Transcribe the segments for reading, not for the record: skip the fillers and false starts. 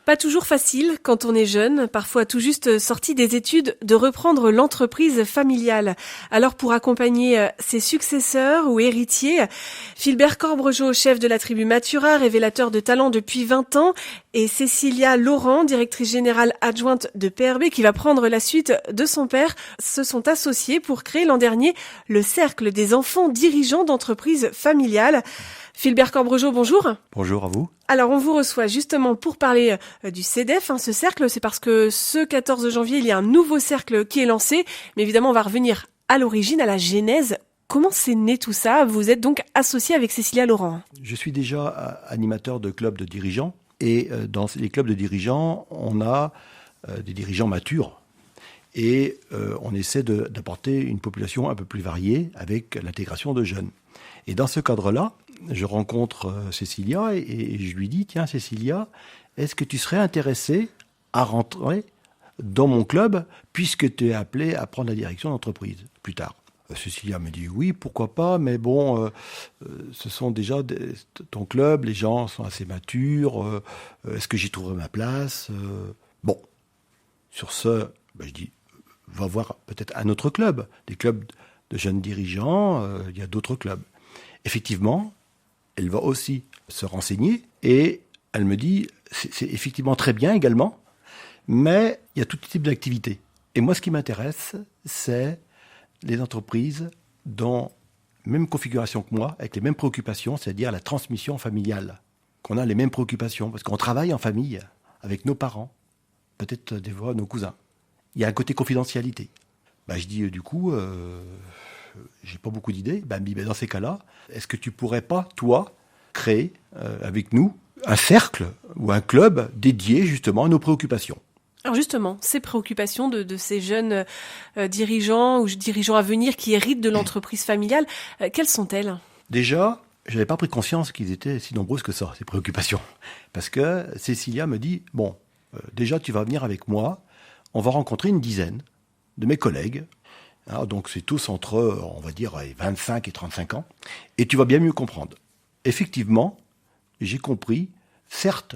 Pas toujours facile quand on est jeune, parfois tout juste sorti des études, de reprendre l'entreprise familiale. Alors pour accompagner ses successeurs ou héritiers, Philbert Corbregeot, chef de la tribu Mathura, révélateur de talent depuis 20 ans, et Cécilia Laurent, directrice générale adjointe de PRB, qui va prendre la suite de son père, se sont associés pour créer l'an dernier le Cercle des enfants dirigeants d'entreprises familiales. Philbert Corbregeot, bonjour. Bonjour à vous. Alors on vous reçoit justement pour parler du CEDEF, ce cercle, c'est parce que ce 14 janvier, il y a un nouveau cercle qui est lancé, mais évidemment on va revenir à l'origine, à la genèse. Comment c'est né tout ça ? Vous êtes donc associé avec Cécilia Laurent. Je suis déjà animateur de clubs de dirigeants et dans les clubs de dirigeants, on a des dirigeants matures et on essaie d'apporter une population un peu plus variée avec l'intégration de jeunes. Et dans ce cadre-là, je rencontre Cécilia et je lui dis « Tiens Cécilia, est-ce que tu serais intéressée à rentrer dans mon club puisque tu es appelée à prendre la direction d'entreprise plus tard ?» Cécilia me dit « Oui, pourquoi pas, mais bon, ce sont déjà ton club, les gens sont assez matures, est-ce que j'y trouverai ma place ?» Bon, sur ce, je dis « Va voir peut-être un autre club, des clubs de jeunes dirigeants, il y a d'autres clubs. » Effectivement, elle va aussi se renseigner et elle me dit c'est effectivement très bien également, mais il y a tout type d'activités. Et moi, ce qui m'intéresse, c'est les entreprises dans la même configuration que moi, avec les mêmes préoccupations, c'est-à-dire la transmission familiale. Qu'on a les mêmes préoccupations, parce qu'on travaille en famille avec nos parents, peut-être des fois nos cousins. Il y a un côté confidentialité. Je dis du coup... j'ai pas beaucoup d'idées. Dans ces cas-là, est-ce que tu pourrais pas, toi, créer avec nous un cercle ou un club dédié justement à nos préoccupations ? Alors justement, ces préoccupations de ces jeunes dirigeants ou dirigeants à venir qui héritent de l'entreprise familiale, quelles sont-elles ? Déjà, je n'avais pas pris conscience qu'ils étaient si nombreuses que ça, ces préoccupations. Parce que Cécilia me dit, déjà tu vas venir avec moi, on va rencontrer une dizaine de mes collègues. Alors, donc c'est tous entre, on va dire, 25 et 35 ans. Et tu vas bien mieux comprendre. Effectivement, j'ai compris, certes,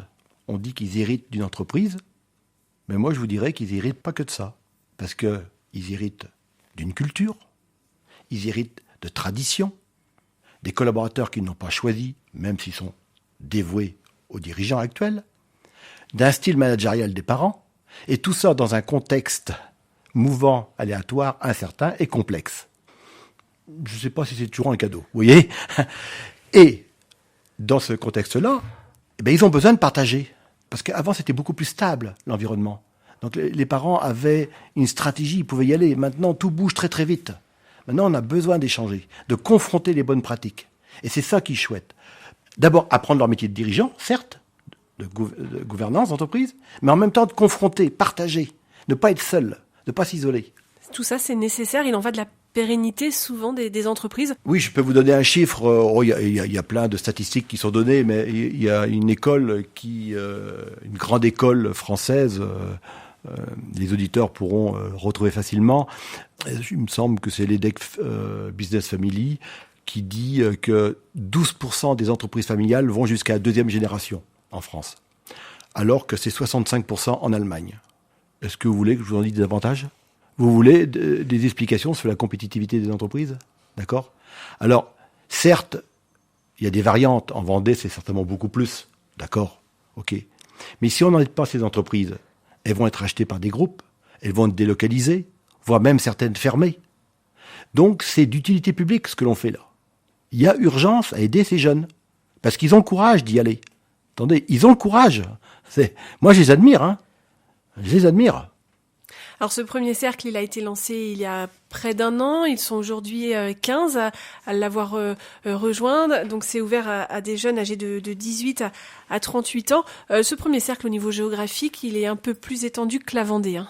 on dit qu'ils héritent d'une entreprise, mais moi je vous dirais qu'ils héritent pas que de ça. Parce qu'ils héritent d'une culture, ils héritent de traditions, des collaborateurs qu'ils n'ont pas choisis, même s'ils sont dévoués aux dirigeants actuels, d'un style managérial des parents, et tout ça dans un contexte mouvant, aléatoire, incertain et complexe. Je ne sais pas si c'est toujours un cadeau, vous voyez ? Et dans ce contexte-là, ils ont besoin de partager. Parce qu'avant, c'était beaucoup plus stable, l'environnement. Donc les parents avaient une stratégie, ils pouvaient y aller. Maintenant, tout bouge très très vite. Maintenant, on a besoin d'échanger, de confronter les bonnes pratiques. Et c'est ça qui est chouette. D'abord, apprendre leur métier de dirigeant, certes, de gouvernance d'entreprise, mais en même temps de confronter, partager, ne pas être seul. De ne pas s'isoler. Tout ça, c'est nécessaire. Il en va de la pérennité souvent des entreprises. Oui, je peux vous donner un chiffre. Il y a plein de statistiques qui sont données, mais il y a une école une grande école française, les auditeurs pourront retrouver facilement. Il me semble que c'est l'EDEC Business Family qui dit que 12% des entreprises familiales vont jusqu'à la deuxième génération en France, alors que c'est 65% en Allemagne. Est-ce que vous voulez que je vous en dise davantage ? Vous voulez des explications sur la compétitivité des entreprises ? D'accord ? Alors, certes, il y a des variantes. En Vendée, c'est certainement beaucoup plus. D'accord ? Ok. Mais si on n'en aide pas ces entreprises, elles vont être achetées par des groupes, elles vont être délocalisées, voire même certaines fermées. Donc, c'est d'utilité publique ce que l'on fait là. Il y a urgence à aider ces jeunes. Parce qu'ils ont le courage d'y aller. Attendez, ils ont le courage. Moi, je les admire, hein. Je les admire. Alors ce premier cercle, il a été lancé il y a près d'un an. Ils sont aujourd'hui 15 à l'avoir rejoint. Donc c'est ouvert à des jeunes âgés de 18 à 38 ans. Ce premier cercle au niveau géographique, il est un peu plus étendu que la Vendée. Hein.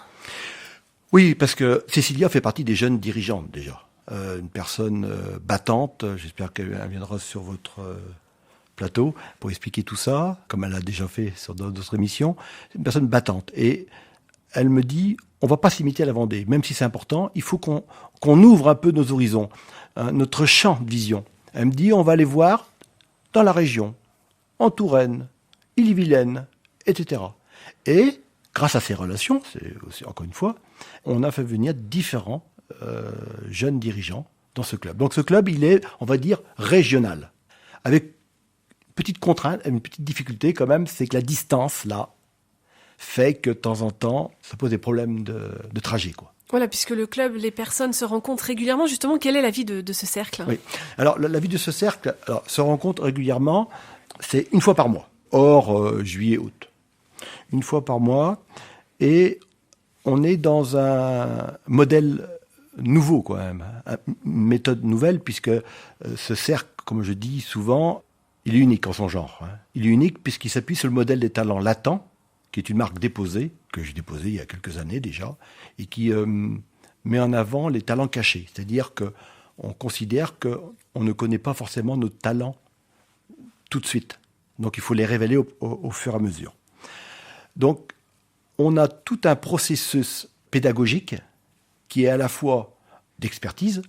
Oui, parce que Cécilia fait partie des jeunes dirigeantes déjà. Une personne battante. J'espère qu'elle viendra sur votre plateau pour expliquer tout ça, comme elle a déjà fait sur d'autres émissions. C'est une personne battante. Et elle me dit, on ne va pas s'imiter à la Vendée, même si c'est important, il faut qu'on ouvre un peu nos horizons, notre champ de vision. Elle me dit, on va aller voir dans la région, en Touraine, Ille-et-Vilaine, etc. Et grâce à ces relations, c'est aussi, encore une fois, on a fait venir différents jeunes dirigeants dans ce club. Donc ce club, il est, on va dire, régional. Avec une petite contrainte, une petite difficulté quand même, c'est que la distance, là, fait que de temps en temps, ça pose des problèmes de trajet, quoi. Voilà, puisque le club, les personnes se rencontrent régulièrement. Justement, quelle est la vie de ce cercle ? Oui. Alors, la vie de ce cercle se rencontre régulièrement, c'est une fois par mois, hors juillet, août. Une fois par mois. Et on est dans un modèle nouveau, quand même. Une méthode nouvelle, puisque ce cercle, comme je dis souvent, il est unique en son genre. Il est unique puisqu'il s'appuie sur le modèle des talents latents, qui est une marque déposée, que j'ai déposée il y a quelques années déjà, et qui met en avant les talents cachés. C'est-à-dire qu'on considère qu'on ne connaît pas forcément nos talents tout de suite. Donc il faut les révéler au fur et à mesure. Donc on a tout un processus pédagogique qui est à la fois d'expertise,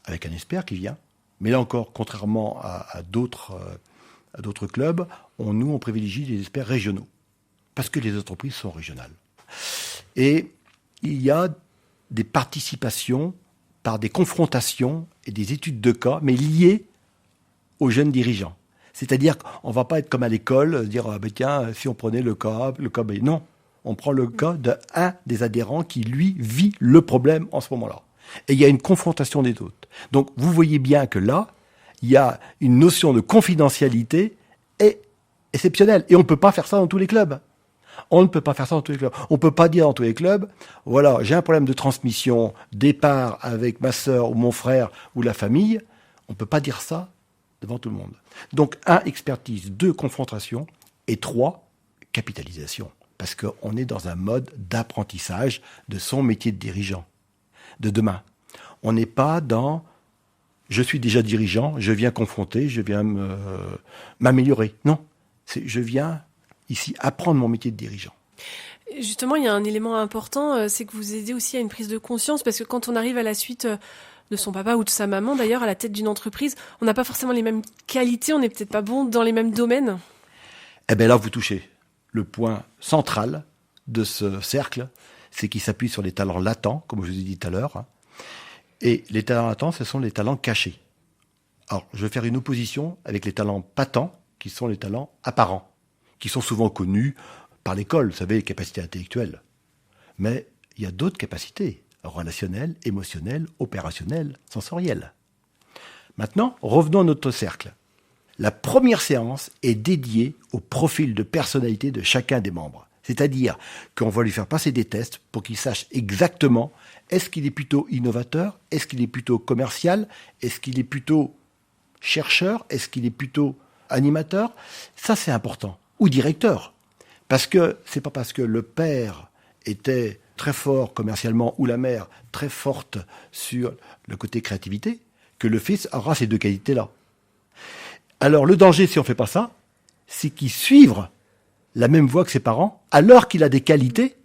avec un expert qui vient, mais là encore, contrairement à d'autres clubs, on privilégie des experts régionaux, parce que les entreprises sont régionales. Et il y a des participations par des confrontations et des études de cas, mais liées aux jeunes dirigeants. C'est-à-dire qu'on ne va pas être comme à l'école, se dire ah ben tiens, si on prenait le cas B. Non, on prend le cas d'un des adhérents qui, lui, vit le problème en ce moment-là. Et il y a une confrontation des autres. Donc vous voyez bien que là, il y a une notion de confidentialité exceptionnelle. Et on ne peut pas faire ça dans tous les clubs. On ne peut pas faire ça dans tous les clubs. On ne peut pas dire dans tous les clubs, voilà, j'ai un problème de transmission, départ avec ma sœur ou mon frère ou la famille. On ne peut pas dire ça devant tout le monde. Donc, 1, expertise, 2, confrontation, et 3, capitalisation. Parce qu'on est dans un mode d'apprentissage de son métier de dirigeant, de demain. On n'est pas dans je suis déjà dirigeant, je viens confronter, je viens m'améliorer. Non, je viens ici apprendre mon métier de dirigeant. Justement, il y a un élément important, c'est que vous aidez aussi à une prise de conscience, parce que quand on arrive à la suite de son papa ou de sa maman, d'ailleurs, à la tête d'une entreprise, on n'a pas forcément les mêmes qualités, on n'est peut-être pas bon dans les mêmes domaines. Eh bien là, vous touchez le point central de ce cercle, c'est qu'il s'appuie sur les talents latents, comme je vous ai dit tout à l'heure. Et les talents latents, ce sont les talents cachés. Alors, je vais faire une opposition avec les talents patents, qui sont les talents apparents, qui sont souvent connus par l'école, vous savez, les capacités intellectuelles. Mais il y a d'autres capacités, relationnelles, émotionnelles, opérationnelles, sensorielles. Maintenant, revenons à notre cercle. La première séance est dédiée au profil de personnalité de chacun des membres. C'est-à-dire qu'on va lui faire passer des tests pour qu'il sache exactement est-ce qu'il est plutôt innovateur, est-ce qu'il est plutôt commercial, est-ce qu'il est plutôt chercheur, est-ce qu'il est plutôt animateur. Ça, c'est important. Ou directeur. Parce que c'est pas parce que le père était très fort commercialement ou la mère très forte sur le côté créativité que le fils aura ces deux qualités-là. Alors le danger, si on fait pas ça, c'est qu'il suive la même voie que ses parents, alors qu'il a des qualités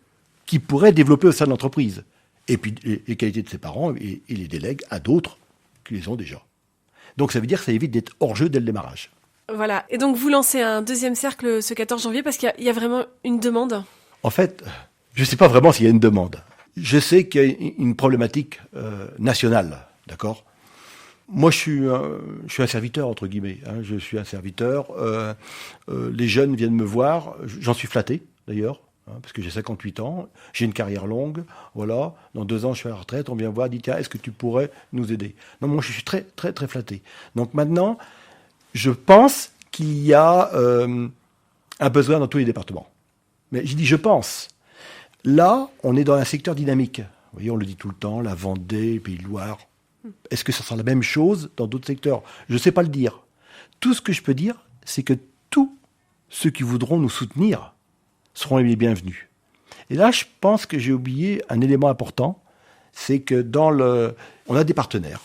qu'il pourrait développer au sein de l'entreprise. Et puis les qualités de ses parents, il les délègue à d'autres qui les ont déjà. Donc ça veut dire que ça évite d'être hors jeu dès le démarrage. Voilà. Et donc vous lancez un deuxième cercle ce 14 janvier parce qu'il y a vraiment une demande. En fait, je ne sais pas vraiment s'il y a une demande. Je sais qu'il y a une problématique nationale, d'accord ? Moi, je suis un serviteur, entre guillemets. Je suis un serviteur. Les jeunes viennent me voir. J'en suis flatté, d'ailleurs, parce que j'ai 58 ans. J'ai une carrière longue. Voilà. Dans 2 ans, je suis à la retraite. On vient me voir, dit tiens, est-ce que tu pourrais nous aider ? Non, moi, je suis très, très, très flatté. Donc maintenant, je pense qu'il y a un besoin dans tous les départements. Mais je dis je pense. Là, on est dans un secteur dynamique. Vous voyez, on le dit tout le temps, la Vendée, Pays de Loire. Est-ce que ça sera la même chose dans d'autres secteurs ? Je ne sais pas le dire. Tout ce que je peux dire, c'est que tous ceux qui voudront nous soutenir seront les bienvenus. Et là, je pense que j'ai oublié un élément important, c'est que on a des partenaires.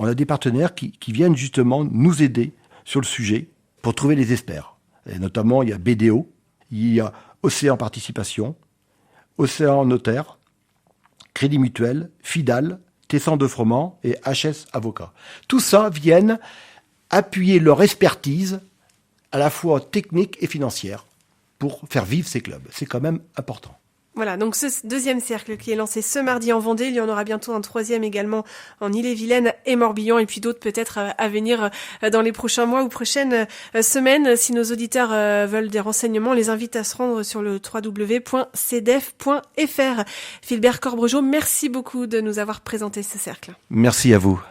On a des partenaires qui viennent justement nous aider sur le sujet pour trouver les experts. Et notamment, il y a BDO, il y a Océan Participation, Océan Notaire, Crédit Mutuel, Fidal, Tessan de Froment et HS Avocat. Tout ça viennent appuyer leur expertise à la fois technique et financière pour faire vivre ces clubs. C'est quand même important. Voilà, donc ce deuxième cercle qui est lancé ce mardi en Vendée, il y en aura bientôt un troisième également en Ille-et-Vilaine et Morbihan, et puis d'autres peut-être à venir dans les prochains mois ou prochaines semaines. Si nos auditeurs veulent des renseignements, on les invite à se rendre sur le www.cdef.fr. Philbert Corbregeot, merci beaucoup de nous avoir présenté ce cercle. Merci à vous.